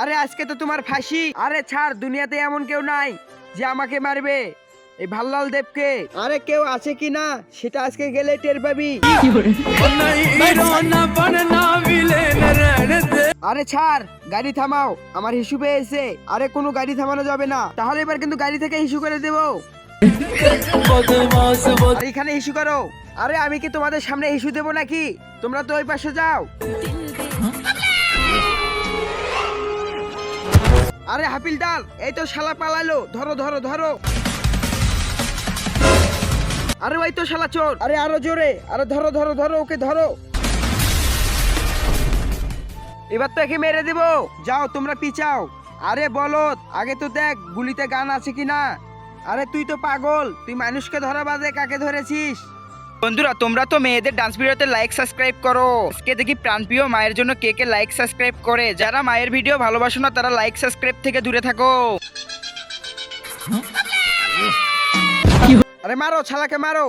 আরে আজকে তো তোমার ফাঁসি। আরে ছাড়, দুনিয়াতে এমন কেউ নাই যে আমাকে মারবে। এই ভাল্লাল দেবকে আরে কেউ আছে কি না সেটা আজকে গেলে টের পাবি। আরে ছাড়, গাড়ি থামাও, আমার হিসু পেয়েছে। আরে কোনো গাড়ি থামানো যাবে না, তাহলে এবার কিন্তু গাড়ি থেকে হিসু করে দেবো। আর এখানে হিসু করো। আরে আমি কি তোমাদের সামনে হিসু দেবো নাকি? তোমরা তো ওই পাশে যাও। আরে হাপিলদার, এই তো শালা পালালো, ধরো ধরো ধরো। আরে ওই তো শালা চোর। আরে আরো জোরে, আরে ধরো ধরো ধরো, ওকে ধরো। এবার তো একে মেরে দেবো। যাও তোমরা পিছাও। আরে বলদ, আগে তো দেখ গুলিতে গান আছে কিনা। আরে তুই তো পাগল, তুই মানুষকে ধরা বাদে কাকে ধরেছিস? বন্ধুরা, তোমরা তো মেয়েদের ডান্স ভিডিওতে লাইক সাবস্ক্রাইব করো। আজকে দেখি প্রাণপ্রিয় মায়ের জন্য কে কে লাইক সাবস্ক্রাইব করে। যারা মায়ের ভিডিও ভালোবাসো না তারা লাইক সাবস্ক্রাইব থেকে দূরে থাকো। আরে মারো, ছালাকে মারো।